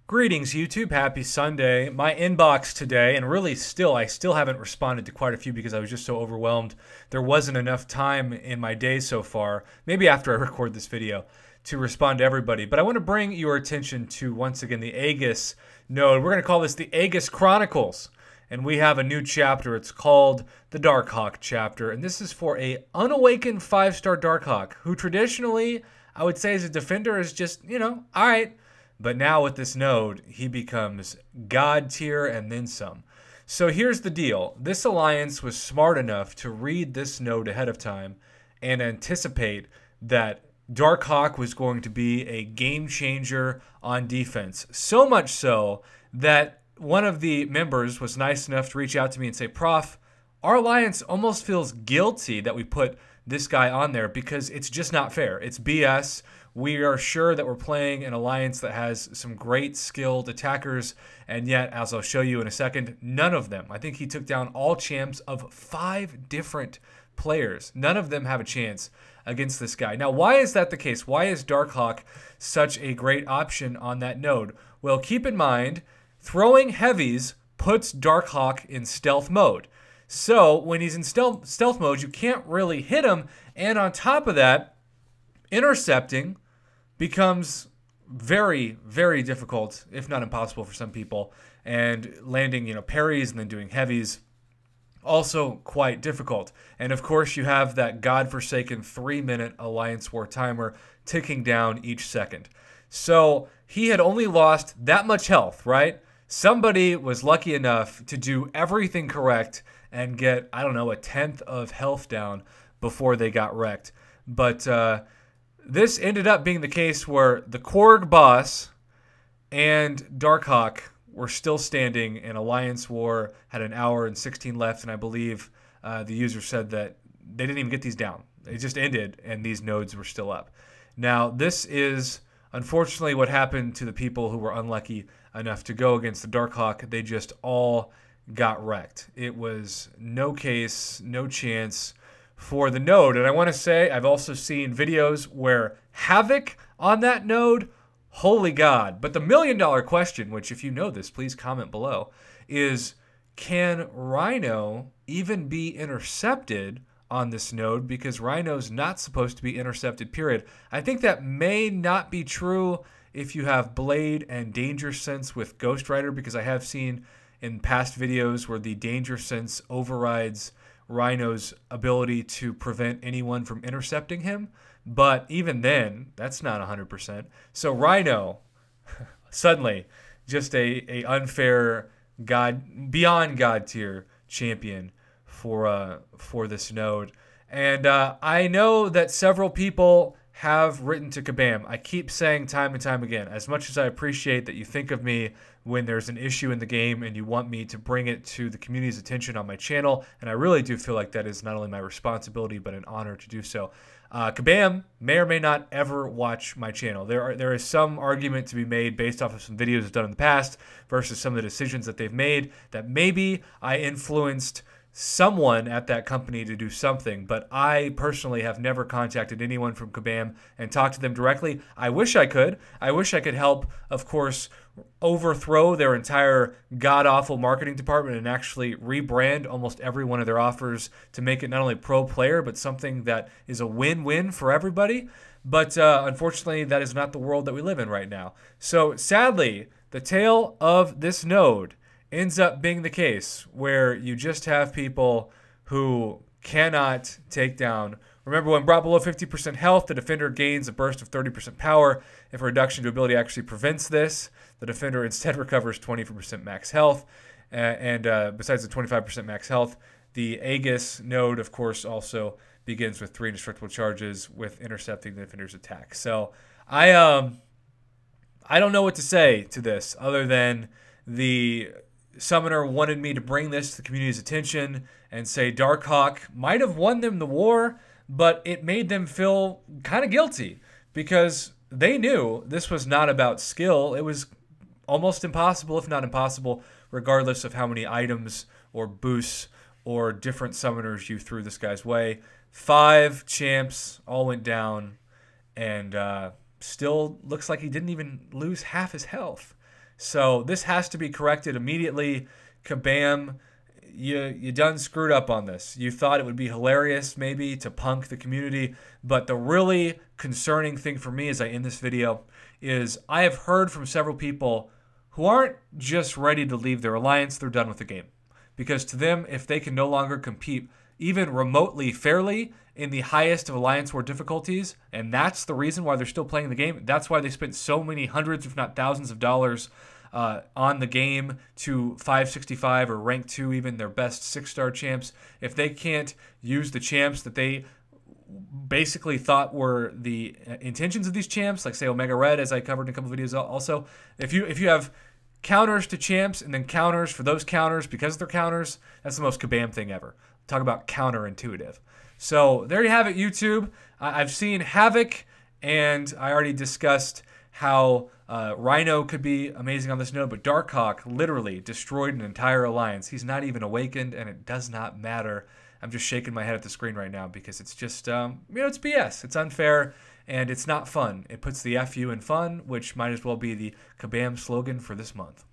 Greetings YouTube, happy Sunday. My inbox today, and really I still haven't responded to quite a few because I was just so overwhelmed. There wasn't enough time in my day so far, maybe after I record this video, to respond to everybody. But I want to bring your attention to, once again, the Aegis node. We're going to call this the Aegis Chronicles. And we have a new chapter. It's called the Darkhawk chapter. And this is for a unawakened 5-star Darkhawk, who traditionally, I would say as a defender, is just, all right. But now with this node, he becomes God tier and then some. So here's the deal. This alliance was smart enough to read this node ahead of time and anticipate that Darkhawk was going to be a game changer on defense. So much so that one of the members was nice enough to reach out to me and say, Prof, our alliance almost feels guilty that we put this guy on there because it's just not fair. It's BS. We are sure that we're playing an alliance that has some great skilled attackers, and yet, as I'll show you in a second, none of them. I think he took down all champs of 5 different players. None of them have a chance against this guy. Now, why is that the case? Why is Darkhawk such a great option on that node? Well, keep in mind, throwing heavies puts Darkhawk in stealth mode. So when he's in stealth mode, you can't really hit him, and on top of that, intercepting becomes very, very difficult, if not impossible for some people. And landing, parries and then doing heavies, also quite difficult. And of course, you have that godforsaken 3-minute Alliance War timer ticking down each second. So he had only lost that much health, right? Somebody was lucky enough to do everything correct and get, I don't know, a 10th of health down before they got wrecked. But this ended up being the case where the Korg boss and Darkhawk were still standing, and Alliance War had an hour and 16 left, and I believe the user said that they didn't even get these down. It just ended, and these nodes were still up. Now, this is unfortunately what happened to the people who were unlucky enough to go against the Darkhawk. They just all got wrecked. It was no case, no chance for the node. And I want to say I've also seen videos where Havoc on that node, holy God. But the $1,000,000 question, which if you know this, please comment below, is can Rhino even be intercepted on this node? Because Rhino's not supposed to be intercepted, period. I think that may not be true if you have Blade and Danger Sense with Ghost Rider, because I have seen in past videos where the Danger Sense overrides Rhino's ability to prevent anyone from intercepting him. But even then, that's not 100%. So Rhino, suddenly, just a unfair beyond God tier champion for this node. And I know that several people have written to Kabam. I keep saying time and time again, as much as I appreciate that you think of me when there's an issue in the game and you want me to bring it to the community's attention on my channel, and I really do feel like that is not only my responsibility but an honor to do so. Kabam may or may not ever watch my channel. There is some argument to be made based off of some videos I've done in the past versus some of the decisions that they've made that maybe I influenced someone at that company to do something, but I personally have never contacted anyone from Kabam and talked to them directly. I wish I could. I wish I could help, of course, overthrow their entire god-awful marketing department and actually rebrand almost every one of their offers to make it not only pro player, but something that is a win-win for everybody. But unfortunately, that is not the world that we live in right now. So sadly, the tale of this node ends up being the case where you just have people who cannot take down. Remember, when brought below 50% health, the defender gains a burst of 30% power. If a reduction to ability actually prevents this, the defender instead recovers 20% max health. Besides the 25% max health, the Aegis node, of course, also begins with 3 indestructible charges with intercepting the defender's attack. So I don't know what to say to this other than the Summoner wanted me to bring this to the community's attention and say Darkhawk might have won them the war, but it made them feel kind of guilty because they knew this was not about skill. It was almost impossible, if not impossible, regardless of how many items or boosts or different summoners you threw this guy's way. 5 champs all went down, and still looks like he didn't even lose half his health. So this has to be corrected immediately. Kabam, you done screwed up on this. You thought it would be hilarious maybe to punk the community, but the really concerning thing for me as I end this video is I have heard from several people who aren't just ready to leave their alliance, they're done with the game. Because to them, if they can no longer compete even remotely fairly in the highest of Alliance War difficulties, and that's the reason why they're still playing the game, that's why they spent so many hundreds, if not thousands of dollars on the game to 565 or rank 2, even their best 6-star champs. If they can't use the champs that they basically thought were the intentions of these champs, like say Omega Red, as I covered in a couple videos also, if you have counters to champs and then counters for those counters because they're counters, that's the most Kabam thing ever. Talk about counterintuitive. So there you have it, YouTube. I've seen Havoc, and I already discussed how Rhino could be amazing on this node, but Darkhawk literally destroyed an entire alliance. He's not even awakened, and it does not matter. I'm just shaking my head at the screen right now because it's just, it's BS. It's unfair, and it's not fun. It puts the FU in fun, which might as well be the Kabam slogan for this month.